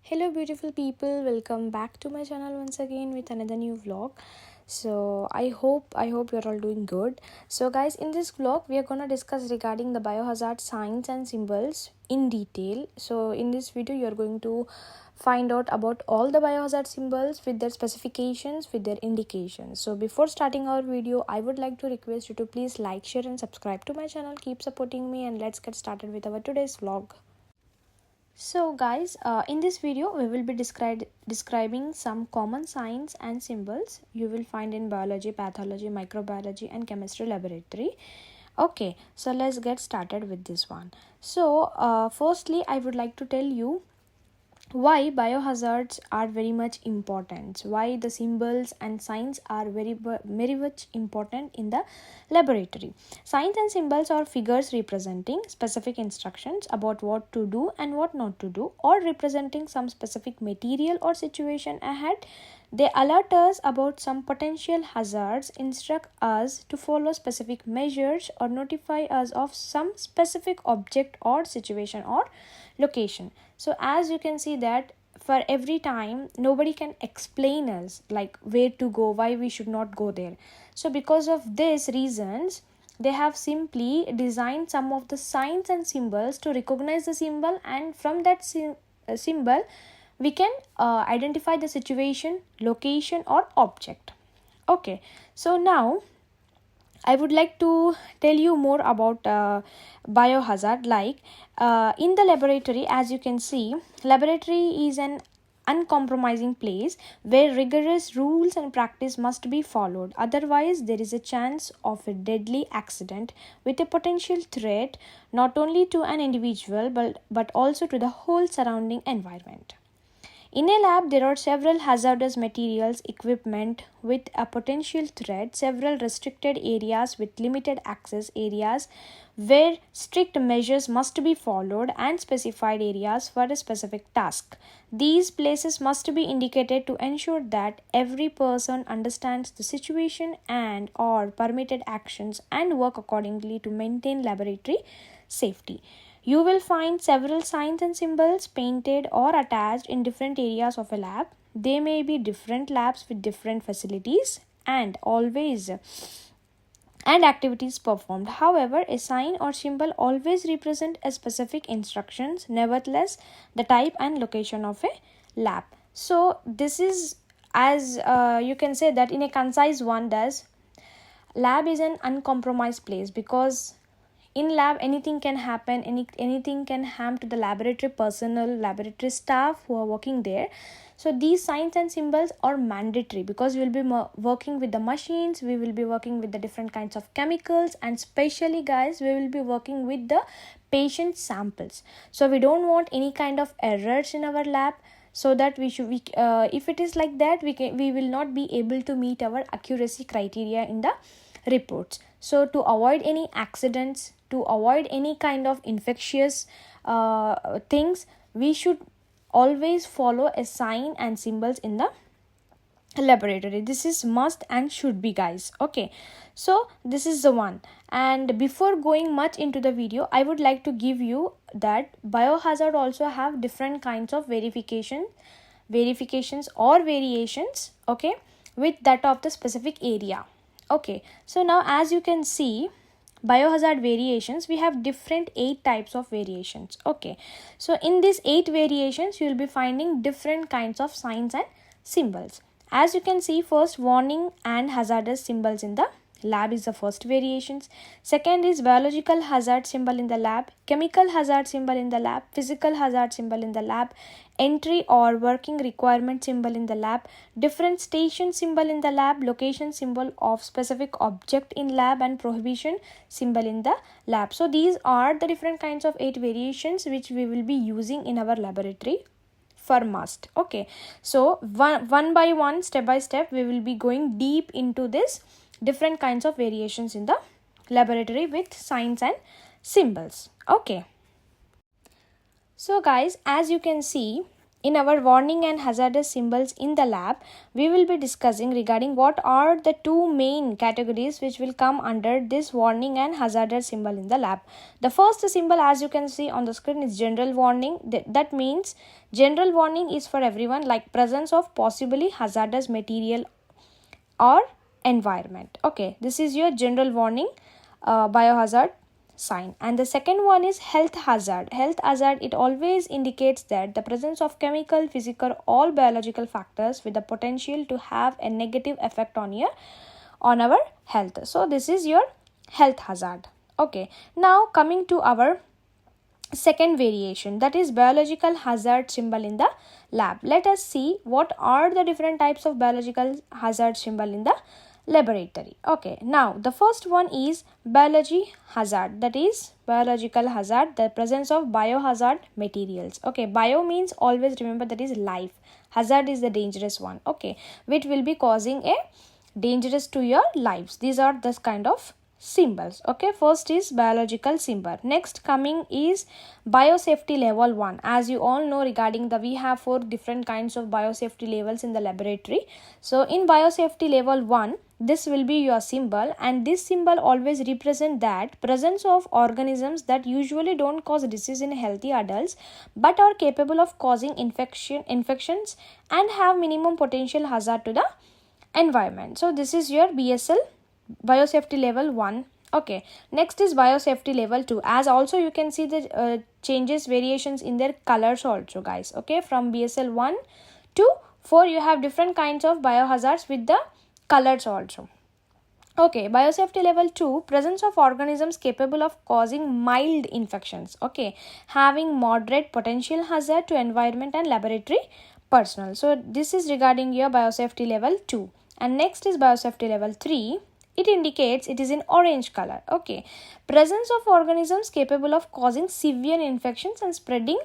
Hello beautiful people, welcome back to my channel once again with another new vlog. So I hope you're all doing good. So guys, in this vlog we are going to discuss regarding the biohazard signs and symbols in detail. So in this video you are going to find out about all the biohazard symbols with their specifications, with their indications. So before starting our video, I would like to request you to please like, share and subscribe to my channel. Keep supporting me and let's get started with our today's vlog. So guys, in this video we will be describing some common signs and symbols you will find in biology, pathology, microbiology and chemistry laboratory. Okay, so let's get started with this one. So firstly I would like to tell you why biohazards are very much important, why the symbols and signs are very much important in the laboratory. Signs and symbols are figures representing specific instructions about what to do and what not to do, or representing some specific material or situation ahead. They alert us about some potential hazards, instruct us to follow specific measures, or notify us of some specific object or situation or location. So as you can see that for every time nobody can explain us like where to go, why we should not go there. So because of these reasons they have simply designed some of the signs and symbols to recognize the symbol, and from that symbol we can identify the situation, location or object. Okay, so now I would like to tell you more about biohazard. In the laboratory, as you can see, laboratory is an uncompromising place where rigorous rules and practice must be followed. Otherwise, there is a chance of a deadly accident with a potential threat not only to an individual but also to the whole surrounding environment. In a lab, there are several hazardous materials, equipment with a potential threat, several restricted areas with limited access, areas where strict measures must be followed, and specified areas for a specific task. These places must be indicated to ensure that every person understands the situation and or permitted actions and work accordingly to maintain laboratory safety. You will find several signs and symbols painted or attached in different areas of a lab. They may be different labs with different facilities and activities performed. However, a sign or symbol always represent a specific instructions, nevertheless the type and location of a lab. So this is, as you can say that in a concise one, does lab is an uncompromised place, because in lab anything can happen, anything can harm to the laboratory personnel, laboratory staff who are working there. So these signs and symbols are mandatory because we will be working with the machines, we will be working with the different kinds of chemicals, and especially guys we will be working with the patient samples. So we don't want any kind of errors in our lab, so that if it is like that, we will not be able to meet our accuracy criteria in the reports. So to avoid any accidents, to avoid any kind of infectious things, we should always follow a sign and symbols in the laboratory. This is must and should be, guys. Okay, so this is the one. And before going much into the video, I would like to give you that biohazard also have different kinds of verifications or variations, okay, with that of the specific area. Okay, so now as you can see, biohazard variations, we have different 8 types of variations. Okay, so in these 8 variations you will be finding different kinds of signs and symbols. As you can see, first, warning and hazardous symbols in the lab is the first variations. Second is biological hazard symbol in the lab, chemical hazard symbol in the lab, physical hazard symbol in the lab, entry or working requirement symbol in the lab, different station symbol in the lab, location symbol of specific object in lab, and prohibition symbol in the lab. So these are the different kinds of 8 variations which we will be using in our laboratory for must. Okay, so one by one, step by step, we will be going deep into this different kinds of variations in the laboratory with signs and symbols. Okay, so guys, as you can see, in our warning and hazardous symbols in the lab, we will be discussing regarding what are the two main categories which will come under this warning and hazardous symbol in the lab. The first symbol, as you can see on the screen, is general warning. That means general warning is for everyone, like presence of possibly hazardous material or environment. Okay, this is your general warning biohazard sign. And the second one is health hazard. Health hazard, it always indicates that the presence of chemical, physical or biological factors with the potential to have a negative effect on our health. So this is your health hazard. Okay, now coming to our second variation, that is biological hazard symbol in the lab. Let us see what are the different types of biological hazard symbol in the laboratory. Okay, now the first one is biology hazard. That is biological hazard, the presence of biohazard materials. Okay, bio means, always remember, that is life. Hazard is the dangerous one, okay, which will be causing a dangerous to your lives. These are this kind of symbols. Okay, first is biological symbol. Next coming is biosafety level 1. As you all know, regarding we have 4 different kinds of biosafety levels in the laboratory. So in biosafety level 1, this will be your symbol, and this symbol always represent that presence of organisms that usually don't cause disease in healthy adults but are capable of causing infections and have minimum potential hazard to the environment. So this is your BSL, biosafety level 1. Okay, next is biosafety level 2. As also you can see the changes, variations in their colors also, guys. Okay, from BSL 1 to 4 you have different kinds of biohazards with the colors also. Okay, biosafety level 2, presence of organisms capable of causing mild infections, okay, having moderate potential hazard to environment and laboratory personnel. So this is regarding your biosafety level 2. And next is biosafety level 3. It indicates, it is in orange color. Okay, presence of organisms capable of causing severe infections and spreading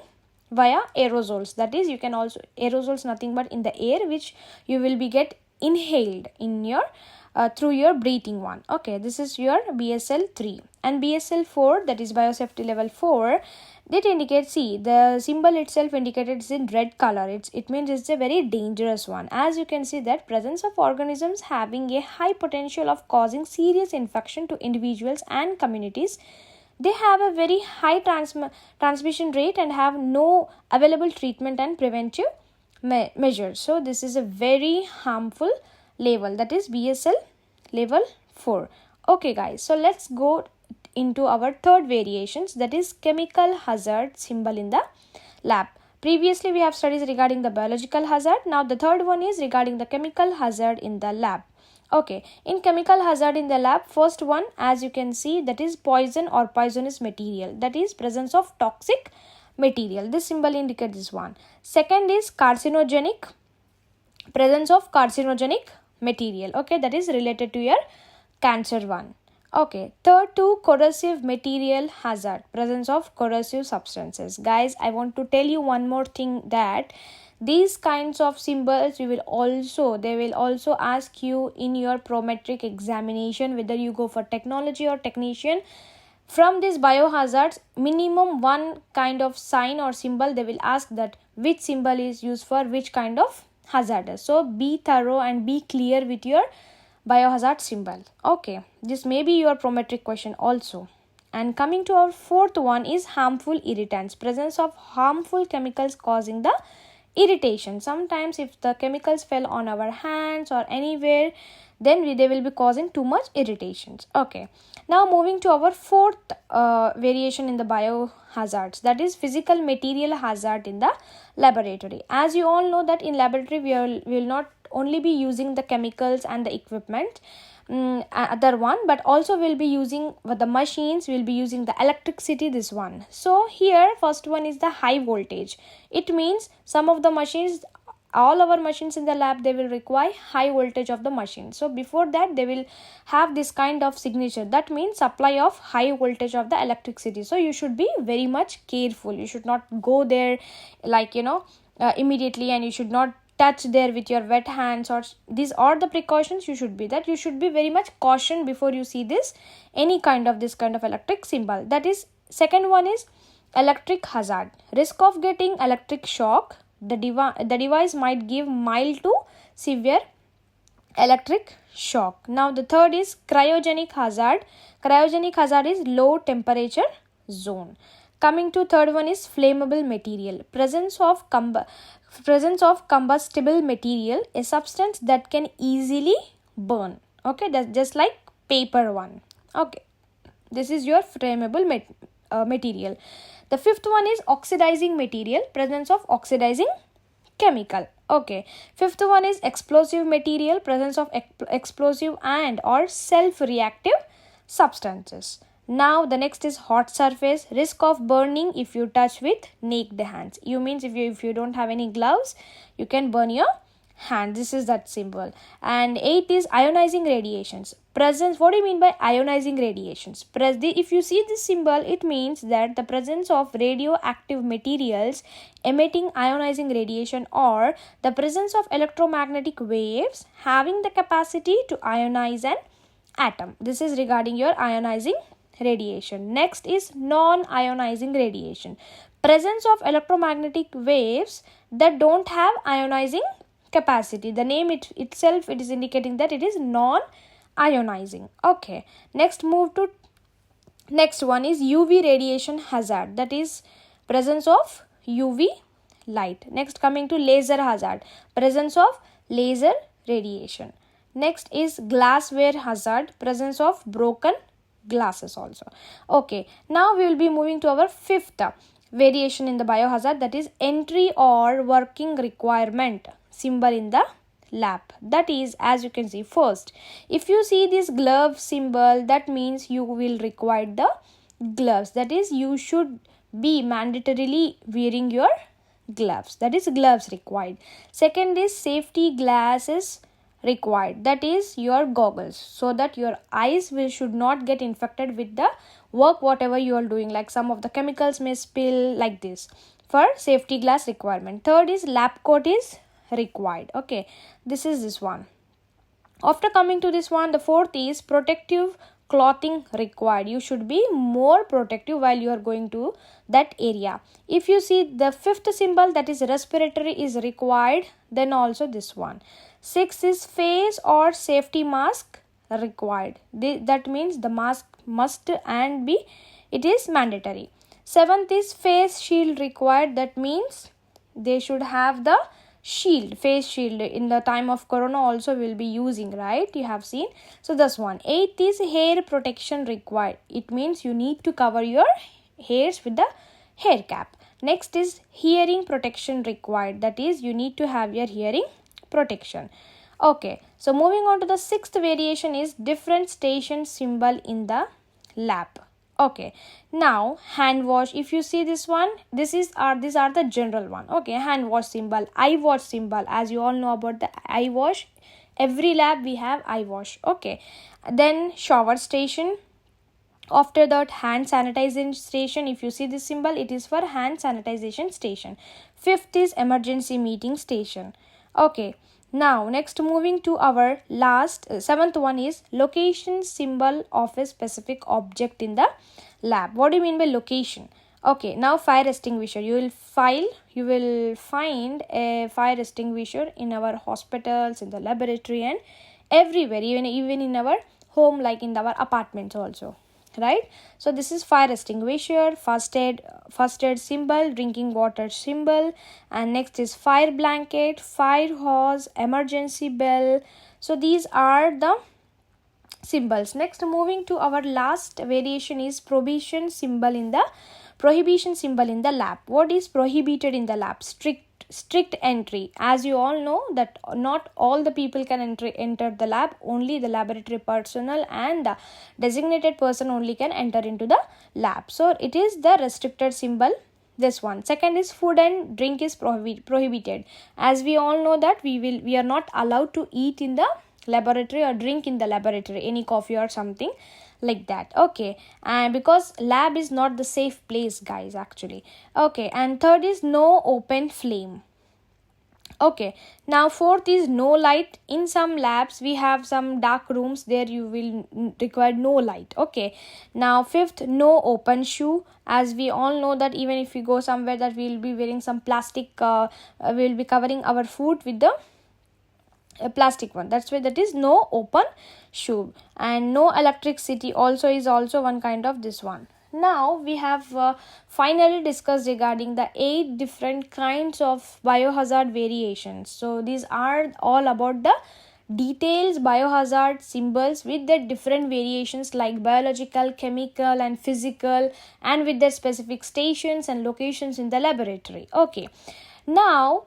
via aerosols. That is, you can also, aerosols nothing but in the air, which you will be get inhaled in your through your breathing one. Okay, this is your BSL 3. And BSL 4, that is biosafety level 4, that indicates, see, the symbol itself indicated is in red color. It means it's a very dangerous one. As you can see, that presence of organisms having a high potential of causing serious infection to individuals and communities. They have a very high transmission rate and have no available treatment and preventive measures. So this is a very harmful level, that is BSL level 4. Okay guys, so let's go into our third variations, that is chemical hazard symbol in the lab. Previously we have studies regarding the biological hazard. Now the third one is regarding the chemical hazard in the lab. Okay, in chemical hazard in the lab, first one, as you can see, that is poison or poisonous material, that is presence of toxic material. This symbol indicates this one. Second is carcinogenic, presence of carcinogenic material, okay, that is related to your cancer one. Okay, third to corrosive material hazard, presence of corrosive substances. Guys, I want to tell you one more thing, that these kinds of symbols they will also ask you in your PROMETRIC examination, whether you go for technology or technician. From these biohazards, minimum one kind of sign or symbol they will ask, that which symbol is used for which kind of hazardous. So be thorough and be clear with your biohazard symbol. Okay, this may be your PROMETRIC question also. And coming to our fourth one is harmful irritants, presence of harmful chemicals causing the irritation. Sometimes if the chemicals fell on our hands or anywhere, then they will be causing too much irritations. Okay, now moving to our fourth variation in the biohazards, that is physical material hazard in the laboratory. As you all know that in laboratory we will not only be using the chemicals and the equipment, other one, but also we'll be using the machines, we'll be using the electricity, this one. So here first one is the high voltage. It means some of the machines, all our machines in the lab, they will require high voltage of the machine. So before that they will have this kind of signature, that means supply of high voltage of the electricity. So you should be very much careful. You should not go there like immediately, and you should not touch there with your wet hands, or these are the precautions you should be, that you should be very much caution before you see this this kind of electric symbol. That is, second one is electric hazard, risk of getting electric shock The device might give mild to severe electric shock. Now the third is cryogenic hazard. Cryogenic hazard is low temperature zone. Coming to third one is flammable material. Presence of combustible material, a substance that can easily burn. Okay, that's just like paper one. Okay, this is your flammable material. The fifth one is oxidizing material. Presence of oxidizing chemical. Okay, fifth one is explosive material. Presence of explosive and or self-reactive substances. Now the next is hot surface. Risk of burning if you touch with naked hands. You means if you don't have any gloves, you can burn your hand. This is that symbol. And eighth is ionizing radiations. Presence. What do you mean by ionizing radiations? If you see this symbol, it means that the presence of radioactive materials emitting ionizing radiation, or the presence of electromagnetic waves having the capacity to ionize an atom. This is regarding your ionizing radiation. Next is non-ionizing radiation. Presence of electromagnetic waves that don't have ionizing capacity. The name itself is indicating that it is non-ionizing. Okay, next one is UV radiation hazard, that is presence of UV light. Next, coming to laser hazard, presence of laser radiation. Next is glassware hazard, presence of broken glasses also. Okay, now we will be moving to our fifth variation in the biohazard, that is entry or working requirement symbol in the lab. That is, as you can see, first, if you see this glove symbol, that means you will require the gloves. That is, you should be mandatorily wearing your gloves. That is, gloves required. Second is safety glasses required, that is your goggles, so that your eyes should not get infected with the work whatever you are doing, like some of the chemicals may spill, like this. For safety glass requirement. Third is lab coat is required. Okay, this is this one. After coming to this one, the fourth is protective clothing required. You should be more protective while you are going to that area. If you see the fifth symbol, that is respiratory is required, then also this one. Sixth is face or safety mask required. That means the mask must and be, it is mandatory. Seventh is face shield required. That means they should have the shield, face shield. In the time of corona also will be using, right? You have seen. So this one. Eighth is hair protection required. It means you need to cover your hairs with the hair cap. Next is hearing protection required. That is, you need to have your hearing protection. Okay, so moving on to the sixth variation is different station symbol in the lab. Okay, now hand wash. If you see this one, these are the general one. Okay, hand wash symbol, eye wash symbol. As you all know about the eye wash, every lab we have eye wash. Okay, then shower station. After that, hand sanitization station. If you see this symbol, it is for hand sanitization station. Fifth is emergency meeting station. Okay, now next moving to our last seventh one is location symbol of a specific object in the lab. What do you mean by location? Okay, now fire extinguisher. You will find a fire extinguisher in our hospitals, in the laboratory, and everywhere, even in our home, like in our apartments also, right? So this is fire extinguisher, first aid symbol, drinking water symbol, and next is fire blanket, fire hose, emergency bell. So these are the symbols. Next, moving to our last variation is prohibition symbol in the lab. What is prohibited in the lab? Strict entry. As you all know that not all the people can enter the lab, only the laboratory personnel and the designated person only can enter into the lab. So it is the restricted symbol, this one. Second is food and drink is prohibited. As we all know that we are not allowed to eat in the laboratory or drink in the laboratory any coffee or something like that. Okay, and because lab is not the safe place, guys, actually. Okay, and third is no open flame. Okay, now fourth is no light. In some labs we have some dark rooms, there you will require no light. Okay, now fifth, no open shoe. As we all know that even if we go somewhere that we will be wearing some plastic, we will be covering our foot with the a plastic one. That's why that is no open shoe. And no electricity also is also one kind of this one. Now we have finally discussed regarding the 8 different kinds of biohazard variations. So these are all about the details biohazard symbols with their different variations like biological, chemical and physical, and with their specific stations and locations in the laboratory. Okay, now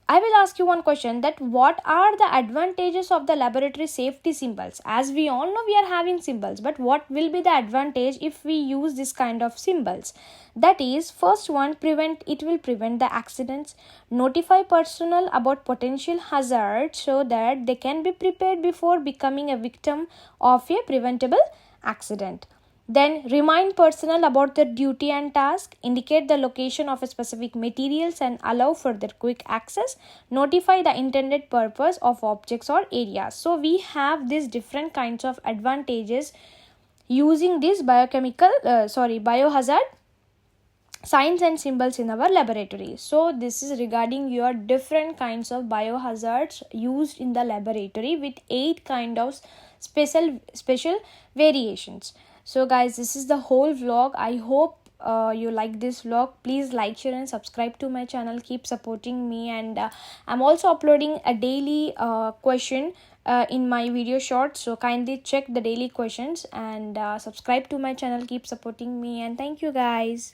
I will ask you one question, that what are the advantages of the laboratory safety symbols? As we all know we are having symbols, but what will be the advantage if we use this kind of symbols? That is, first one, it will prevent the accidents, notify personnel about potential hazards so that they can be prepared before becoming a victim of a preventable accident. Then remind personnel about their duty and task, indicate the location of a specific materials and allow for their quick access, notify the intended purpose of objects or areas. So we have these different kinds of advantages using this biohazard signs and symbols in our laboratory. So this is regarding your different kinds of biohazards used in the laboratory with 8 kind of special variations. So guys, this is the whole vlog. I hope you like this vlog. Please like, share and subscribe to my channel. Keep supporting me, and I'm also uploading a daily question in my video shorts, so kindly check the daily questions and subscribe to my channel. Keep supporting me, and thank you guys.